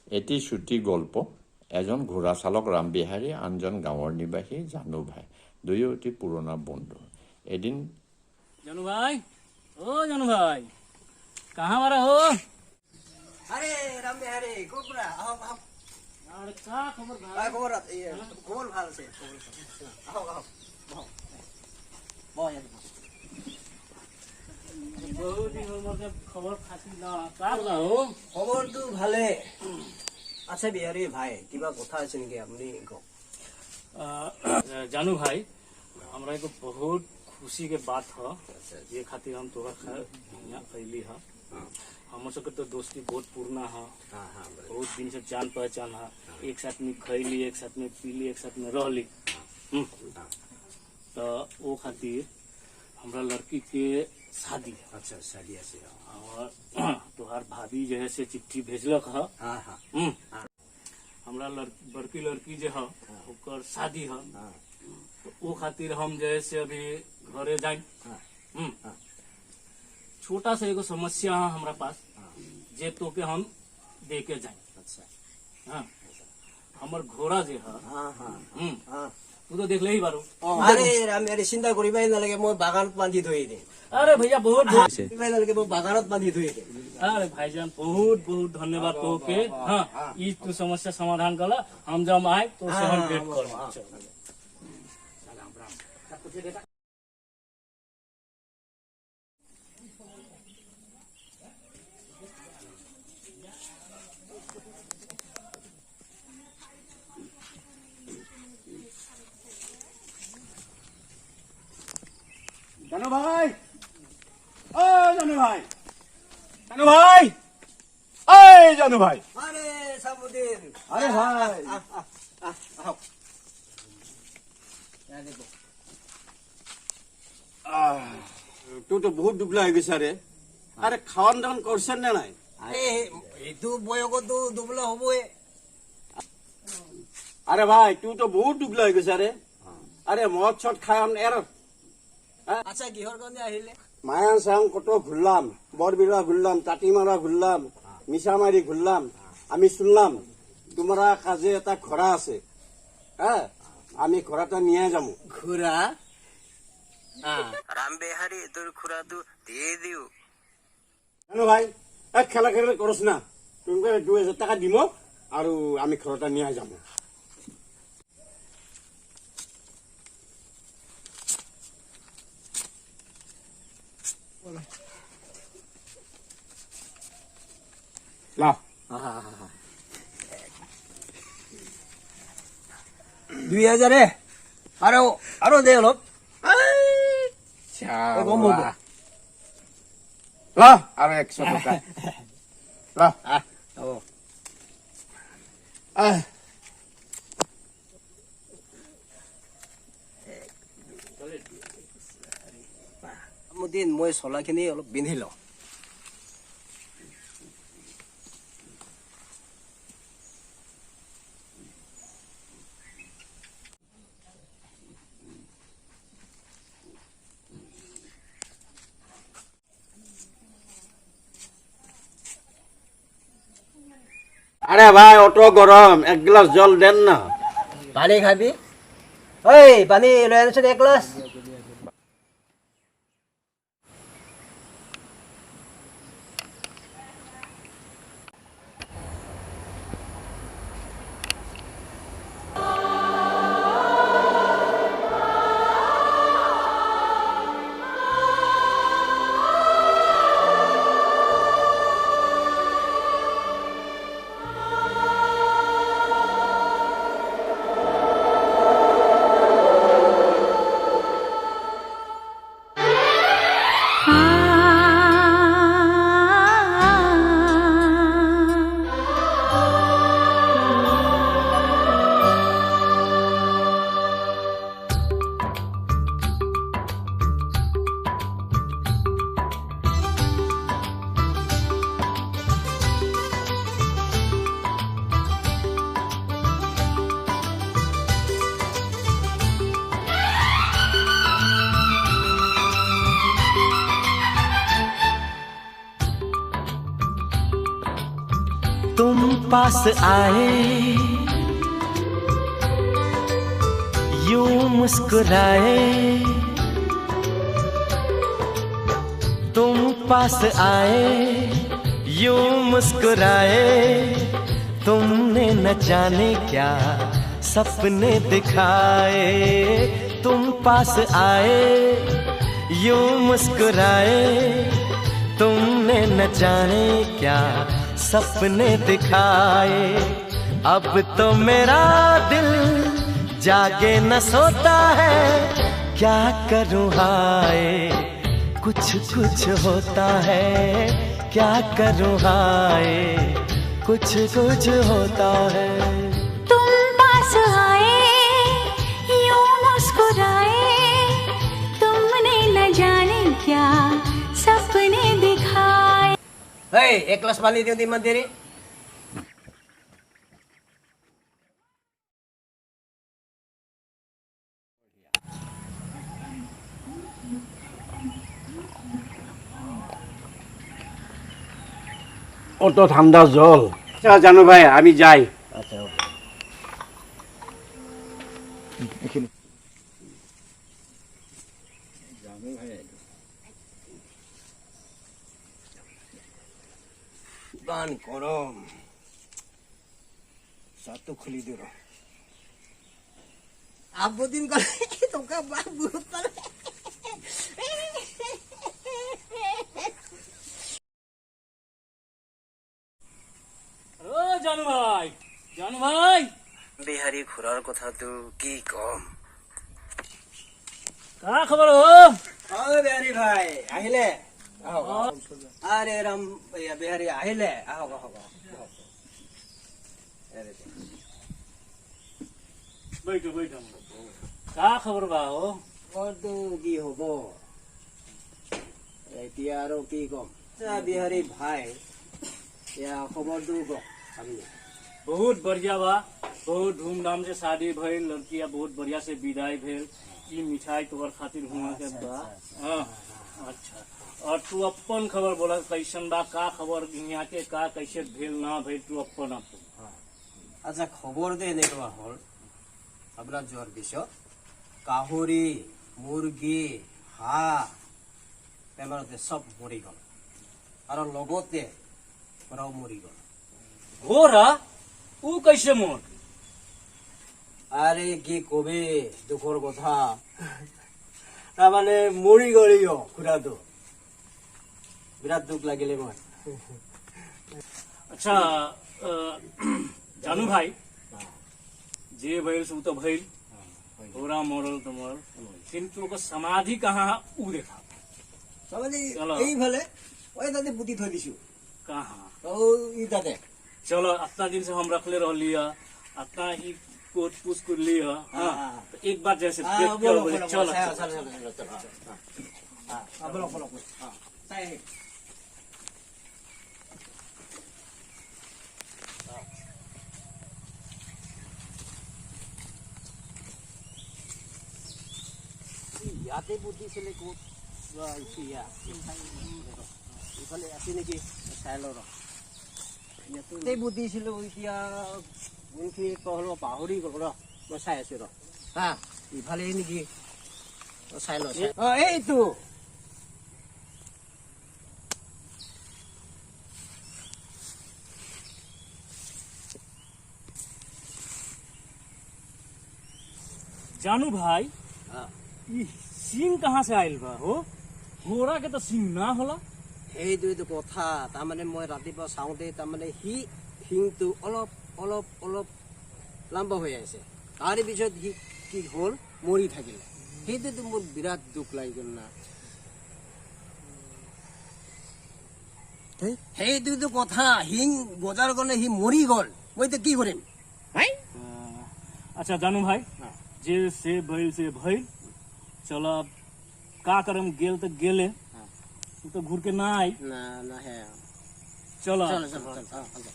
এটি চুটি গল্প। এজন ঘোড়া চালক ৰামবিহাৰী, আনজন গাঁৱৰ নিবাসী জানু ভাই, দুয়ো অতি পুৰণা বন্ধু। এদিন जानू भाई, ओ जानू भाई, कहाँ मारा हो? अरे राम बिहारी खूब बड़ा आओ आओ अरे क्या खबर भाई? खबर ये खबर ভাল আছে आओ आओ आओ बहुत यार बहुत दिन हो मर खबर खाती ना का बता हो? খবৰটো ভালে আছে বিহাৰী ভাই কিবা কথা আছে নেকি আপুনি কওক जानू भाई, हमरा को बहुत खुशी के बात है। ये खातिर हम तोरा यहाँ कैली है। हम सबके तो दोस्ती बहुत पुराना है। हाँ हाँ बहुत दिन से जान पहचान है। एक साथ में खैली, एक साथ में पीली, एक साथ में रहली। तो वो खातिर हमरा लड़की के शादी है। अच्छा शादी আছে और तोहार भाभी जो है से चिट्ठी भेजलक है। हाँ हाँ हमरा बड़की लड़की जो है ओकर शादी है। तो वो खातिर हम जैसे अभी घरे जाए। छोटा सा एगो समस्या है हमरा पास, जे तो के हम दे के जाए। अच्छा हाँ, हमर घोड़ा जे है हाँ हाँ हाँ तू तो देख ले ही बारो। আরে রাম বিহাৰী চিন্তা কৰিবাই নালাগে মই বাগানত বান্ধি থৈ দিম अरे भैया बहुत बहुत কৰিবাই নালাগে মই বাগানত বান্ধি থৈ দিম अरे भाईजान बहुत बहुत धन्यवाद तो के। हाँ, ई तू समस्या समाधान कर हम जब आए तो से हम भेंट कर। जानू भाई, ओ जानू भाई, जानू भाई, ओए जानू भाई, আরে সাবুদ্দিন अरे भाई, আও দেখো तू तो बहुत दुबला हो गया रे। अरे खावन दावन करছেন না নাই? আরে এইটো বয়সতো দুবলা হবই अरे भाई तू तो बहुत दुबला हो गया रे। अरे মদ ছট খাওয়ান এর আচ্ছা কিহৰ কাৰণে আহিলে মায়ান সাং কত ঘুরলাম, বরবিরা ঘুরলাম, টাটিমারা ঘুরলাম, মিশামারি ঘুরলাম। আমি শুনলাম তোমরা কাজে একটা ঘোড়া আছে। হ্যাঁ, আমি ঘোড়াটা নিয়ে যাবো। খুৰা ৰাম বিহাৰী তোৰ খুৰাটো দিয়ে দিও জানো ভাই, এক খেলা খেলা করছ না। তুমি 2000 টাকা দিব আর আমি ঘোড়াটা নিয়ে যাবো। লাও 2000 আৰু দে অলপ কম হ'ব লাও আর 100 টাকা লাও হ'ব দিন মই চলাখিনি অলপ পিন্ধি লওঁ আরে ভাই অত গরম, এক গ্লাস জল দেন না। পানী খাবি ঐ পানী লৈ আনিছোন এক গ্লাছ तुम पास आए, यूं मुस्कुराए, तुम पास आए, यूं मुस्कुराए, तुमने न जाने क्या सपने दिखाए। तुम पास आए, यूं मुस्कुराए, तुमने न जाने क्या सपने दिखाए। अब तो मेरा दिल जागे न सोता है, क्या करूं हाय, कुछ कुछ होता है, क्या करूं हाय, कुछ कुछ होता है। तुम पास आए, यूं मुस्कुराए, तुमने न जाने क्या सपने दिखाए। हे, एक ग्लास पानी दे दी मंदिरी। অত ঠান্ডা জল। আচ্ছা জানু ভাই আমি যাই। আচ্ছা গান গরম, সাত খুলি দিল। আব্বু দিন করে তোকে বাবু করে। ও জানু ভাই, জানু ভাই, বিহারি ঘোরার কথা তো কি কম। কা খবর ও? ও বিহারি ভাই আহিলে? আরে রাম বিহারি আহিলে? আহক আহক। बैठो बैठो, का खबर बा हो? কত কি হব এতিয়া আৰু কি কম। বিহারি ভাই या खबर दू को हमने बहुत बढ़िया बा, बहुत धूमधाम से शादी भइल, लड़किया बहुत बढ़िया से विदाई भेल। ई मिठाई तोहर खातिर हुआ के बा। हाँ, अच्छा। और तू अपन खबर बोला, कैसन बा, का खबर यहाँ के, का कैसे भेल ना भेल, तू अपन अपन। আচ্ছা খবর দে এনেকুৱা হল আপোনাৰ যোৱাৰ পিছত গাহৰি, মুৰ্গী, হাঁহ বেমাৰতে চব মৰি গল আৰু লগতে ঘোঁৰাও মৰি গল। घोड़ा ऊ कैसे मोर? আৰে কি কবি দুখৰ কথা, তাৰমানে মৰি গলিও ঘোঁৰাটো। বিৰাট দুখ লাগিলে মই। अच्छा जानू भाई, जे भइल सु तो भइल, घोड़ा मरल तो मरल, किंतु ओकर समाधि कहाँ ऊ देखा তাৰমানে চলো। এইফালে ওই তাতে পুতি থৈ দিছো। कहाँ। ই তাতে चलो अतना दिन से हम रखले रहली है, अतना ही कोट पूछ कर ली है। हाँ, हाँ। तो एक बार जैसे देख के बोलो बोले, बोलो चलो बोलो चलो। चलो चलो चलो हाँ बोलो बोलो हाँ सही। ইয়াতে বুদ্ধিছিলে ক'ত এতিয়া ইফালে আছে নেকি চাই লওঁ ৰ। ইয়াতে বুদ্ধিছিলো এতিয়া কোনখিনি কহল পাহৰি গ'ল ৰ, মই চাই আছো ৰ। হা ইফালে নেকি চাই ল। এইটো जानू भाई, हाँ। ये सिंह कहाँ से आयल बा हो? घोड़ा के तो सिंह ना होला। সেইটোৱেতো কথা, তাৰমানে মই ৰাতিপুৱা চাওঁতে তাৰমানে শিংটো অলপ অলপ অলপ লাম্বা হৈ আছে, তাৰে পিছত সি কি হ'ল মৰি থাকিলে। সেইটোতো মোৰ বিৰাট দুখ লাগি গ'ল না। সেইটোতো কথা, শিং গজাৰ কাৰণে সি মৰি গ'ল, মই এতিয়া কি কৰিম? अच्छा जानू भाई, जे से भइल, चलो अब का करम, गेल तो गेले, तो घूर के ना आई। না না হ্যাঁ चलो চলো চলো চলো